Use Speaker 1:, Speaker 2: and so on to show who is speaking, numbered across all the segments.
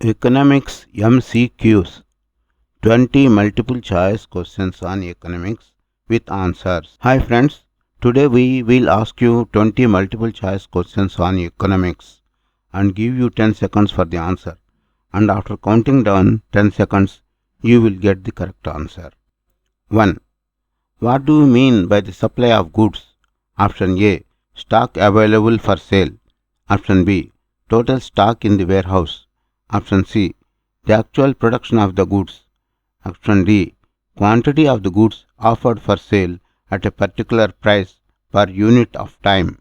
Speaker 1: Economics MCQs 20 multiple choice questions on economics with answers. Hi friends, today we will ask you 20 multiple choice questions on economics and give you 10 seconds for the answer. And after counting down 10 seconds, you will get the correct answer. 1. What do you mean by the supply of goods? Option A. Stock available for sale. Option B. Total stock in the warehouse. Option C. The actual production of the goods. Option D. Quantity of the goods offered for sale at a particular price per unit of time.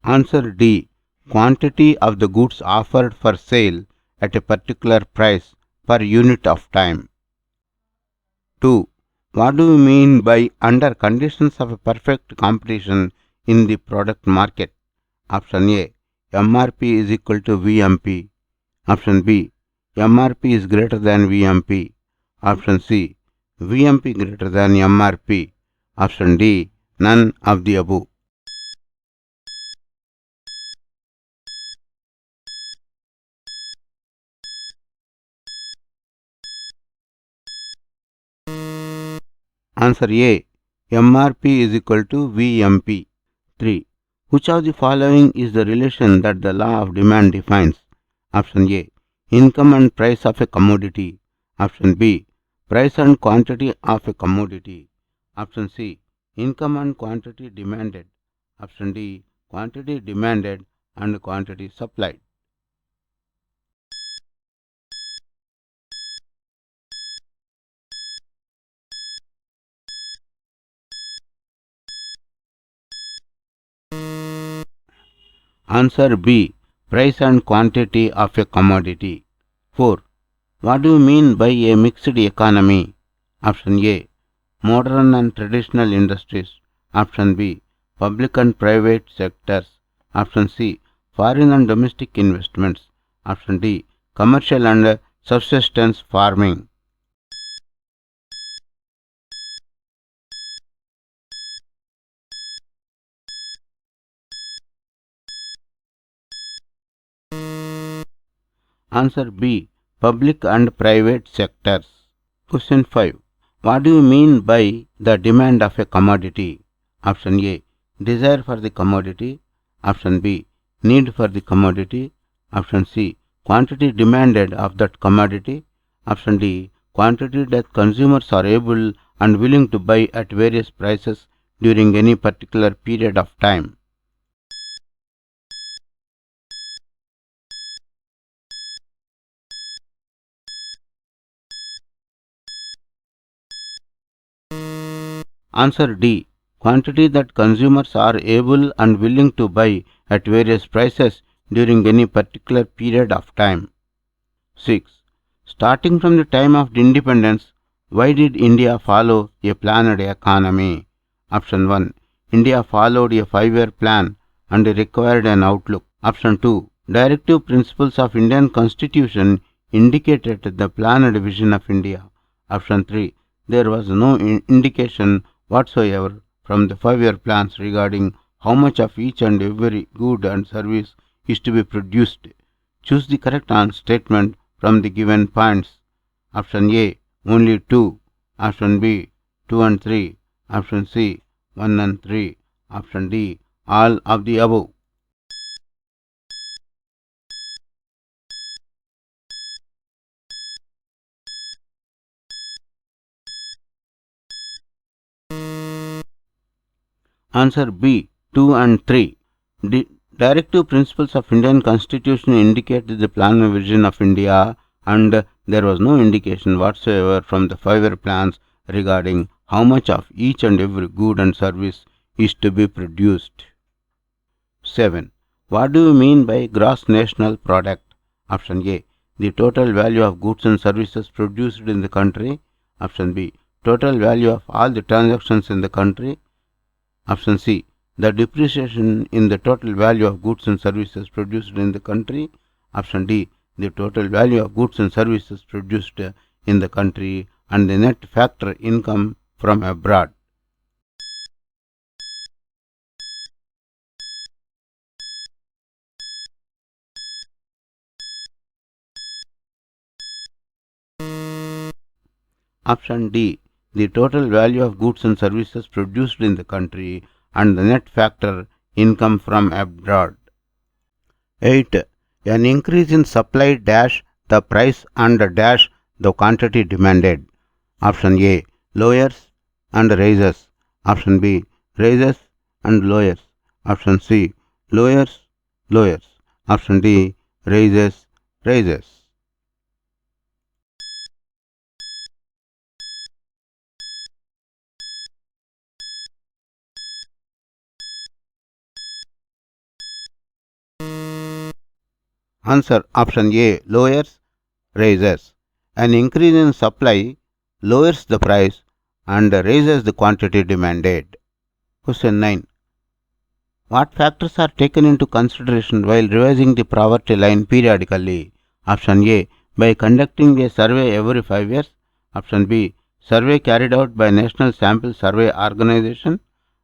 Speaker 1: Answer D. Quantity of the goods offered for sale at a particular price per unit of time. 2. What do you mean by under conditions of a perfect competition in the product market? Option A. MRP is equal to VMP. Option B. MRP is greater than VMP. Option C. VMP greater than MRP. Option D. None of the above. Answer A. MRP is equal to VMP. 3. Which of the following is the relation that the law of demand defines? Option A. Income and price of a commodity. Option B. Price and quantity of a commodity. Option C. Income and quantity demanded. Option D. Quantity demanded and quantity supplied. Answer B. Price and quantity of a commodity. 4. What do you mean by a mixed economy? Option A. Modern and traditional industries. Option B. Public and private sectors. Option C. Foreign and domestic investments. Option D. Commercial and subsistence farming. Answer B. Public and private sectors. Question 5. What do you mean by the demand of a commodity? Option A. Desire for the commodity. Option B. Need for the commodity. Option C. Quantity demanded of that commodity. Option D. Quantity that consumers are able and willing to buy at various prices during any particular period of time. Answer D. Quantity that consumers are able and willing to buy at various prices during any particular period of time. 6. Starting from the time of independence, why did India follow a planned economy? Option 1. India followed a 5-year plan and required an outlook. Option 2. Directive principles of Indian Constitution indicated the planned vision of India. Option 3. There was no indication whatsoever from the 5-year plans regarding how much of each and every good and service is to be produced. Choose the correct statement from the given points. Option A. Only 2. Option B. 2 and 3. Option C. 1 and 3. Option D. All of the above. Answer B. 2 and 3. The directive principles of Indian Constitution indicated the plan and vision of India, and there was no indication whatsoever from the 5-year plans regarding how much of each and every good and service is to be produced. 7. What do you mean by gross national product? Option A. The total value of goods and services produced in the country. Option B. Total value of all the transactions in the country. Option C. The depreciation in the total value of goods and services produced in the country. Option D. The total value of goods and services produced in the country and the net factor income from abroad. Option D. The total value of goods and services produced in the country and the net factor income from abroad. 8. An increase in supply dash the price and dash the quantity demanded. Option A. Lowers and raises. Option B. Raises and lowers. Option C. Lowers, lowers. Option D. Raises, raises. Answer option A. Lowers, raises. An increase in supply lowers the price and raises the quantity demanded. Question 9. What factors are taken into consideration while revising the poverty line periodically? Option A. By conducting a survey every 5 years. Option B. Survey carried out by National Sample Survey Organization.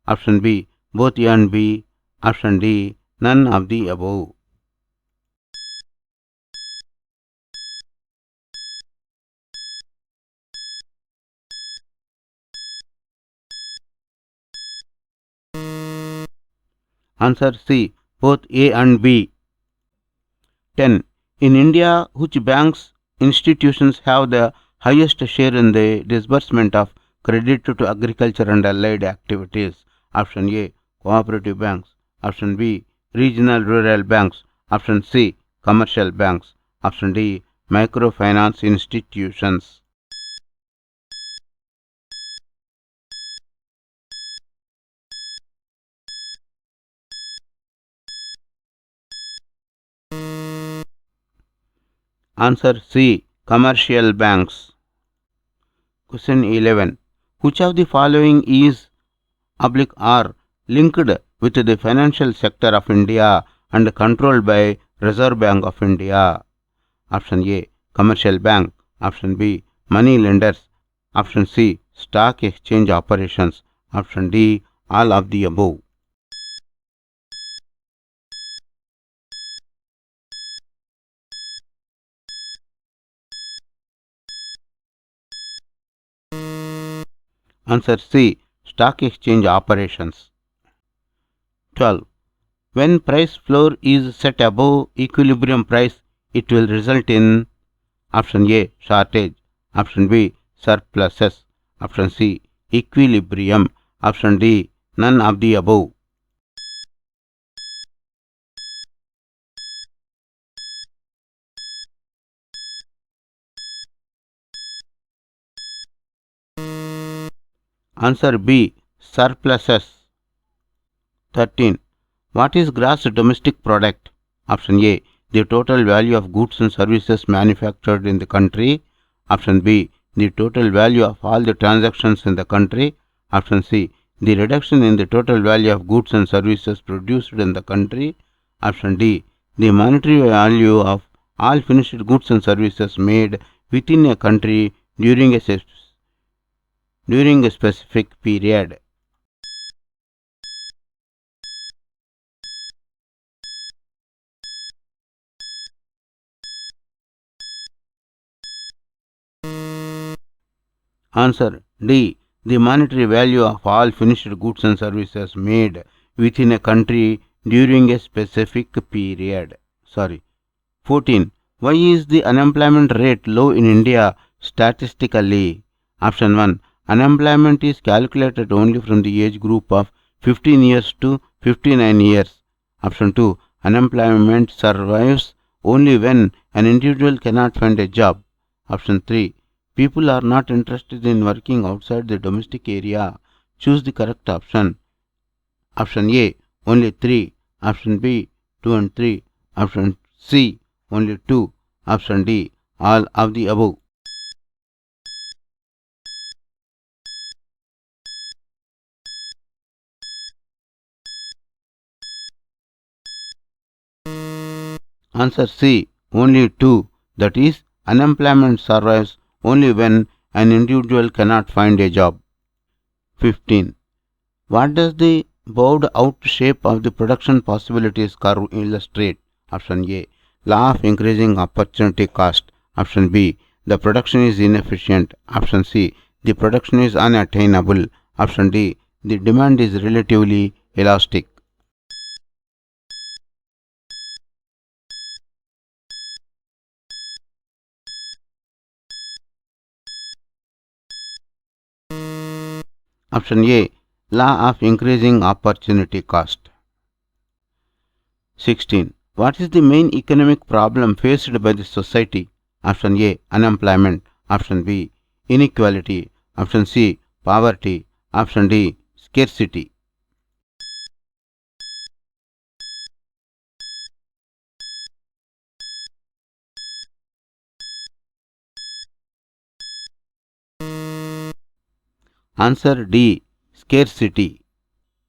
Speaker 1: Option B. Both A and B. Option D. None of the above. Answer C. Both A and B. 10. In India, which banks institutions have the highest share in the disbursement of credit to agriculture and allied activities? Option A. Cooperative banks. Option B. Regional rural banks. Option C. Commercial banks. Option D. Microfinance institutions. Answer C. Commercial banks. Question 11. Which of the following is are linked with the financial sector of India and controlled by Reserve Bank of India? Option A. Commercial bank. Option B. Money lenders. Option C. Stock exchange operations. Option D. All of the above. Answer C. Stock exchange operations. 12. When price floor is set above equilibrium price, it will result in option A. Shortage. Option B. Surpluses. Option C. Equilibrium. Option D. None of the above. Answer B. Surpluses. 13. What is gross domestic product? Option A. The total value of goods and services manufactured in the country. Option B. The total value of all the transactions in the country. Option C. The reduction in the total value of goods and services produced in the country. Option D. The monetary value of all finished goods and services made within a country during a specific period. Answer D. The monetary value of all finished goods and services made within a country during a specific period. 14. Why is the unemployment rate low in India statistically? Option 1. Unemployment is calculated only from the age group of 15 years to 59 years. Option 2. Unemployment survives only when an individual cannot find a job. Option 3. People are not interested in working outside the domestic area. Choose the correct option. Option A. Only 3. Option B. 2 and 3. Option C. Only 2. Option D. All of the above. Answer C. Only 2. That is, unemployment survives only when an individual cannot find a job. 15. What does the bowed out shape of the production possibilities curve illustrate? Option A. Law of increasing opportunity cost. Option B. The production is inefficient. Option C. The production is unattainable. Option D. The demand is relatively elastic. Option A. Law of increasing opportunity cost. 16. What is the main economic problem faced by the society? Option A. Unemployment. Option B. Inequality. Option C. Poverty. Option D. Scarcity. Answer D. Scarcity.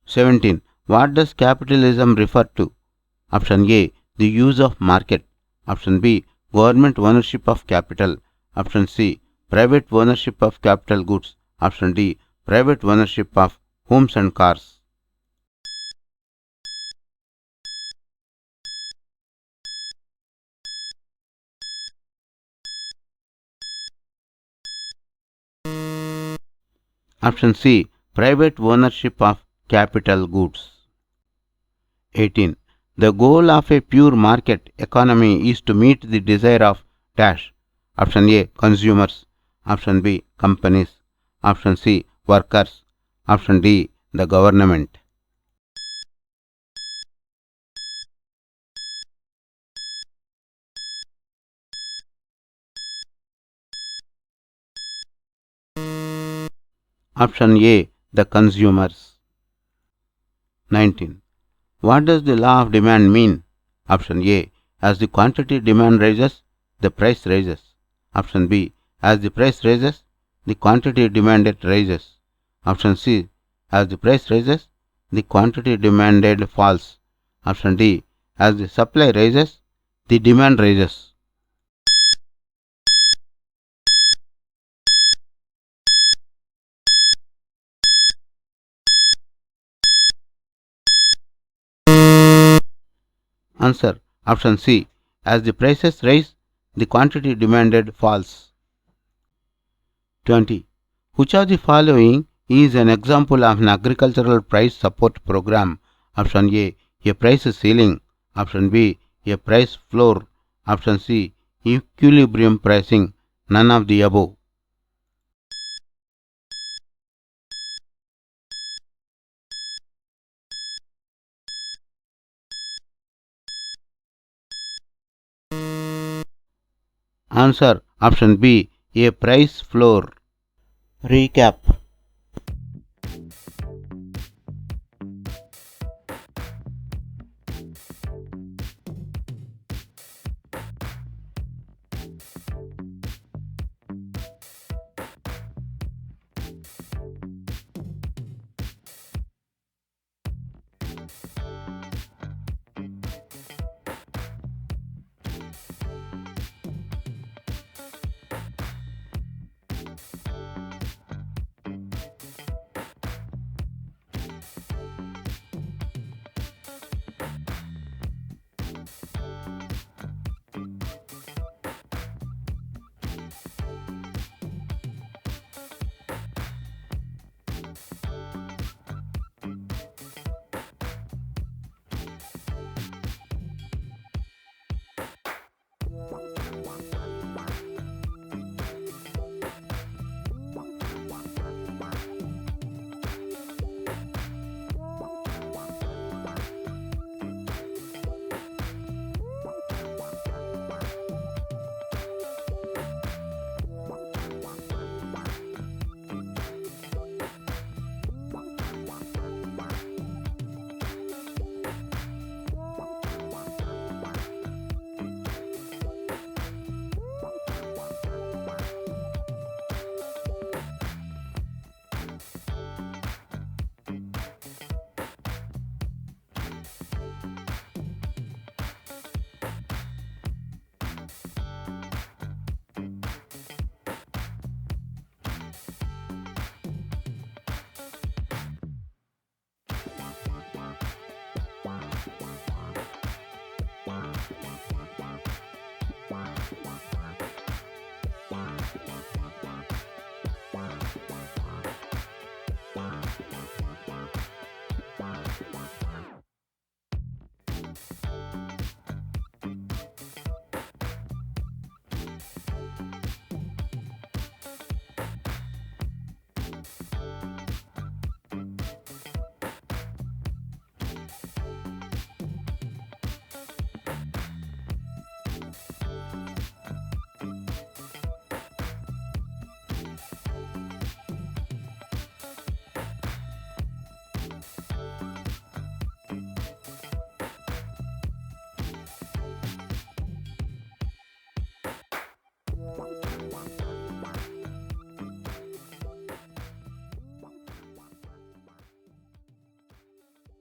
Speaker 1: 17. What does capitalism refer to? Option A. The use of market. Option B. Government ownership of capital. Option C. Private ownership of capital goods. Option D. Private ownership of homes and cars. Option C. Private ownership of capital goods. 18. The goal of a pure market economy is to meet the desire of dash. Option A. Consumers. Option B. Companies. Option C. Workers. Option D. The government. Option A. The consumers. 19. What does the law of demand mean? Option A. As the quantity demand rises, the price rises. Option B. As the price rises, the quantity demanded rises. Option C. As the price rises, the quantity demanded falls. Option D. As the supply rises, the demand rises. Answer. Option C. As the prices rise, the quantity demanded falls. 20. Which of the following is an example of an agricultural price support program? Option A price ceiling. Option B, a price floor. Option C, equilibrium pricing. None of the above. Answer. Option B, a price floor. Recap.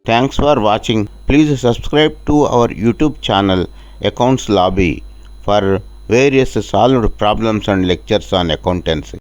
Speaker 1: Thanks for watching. Please subscribe to our YouTube channel Accounts Lobby for various solved problems and lectures on accountancy.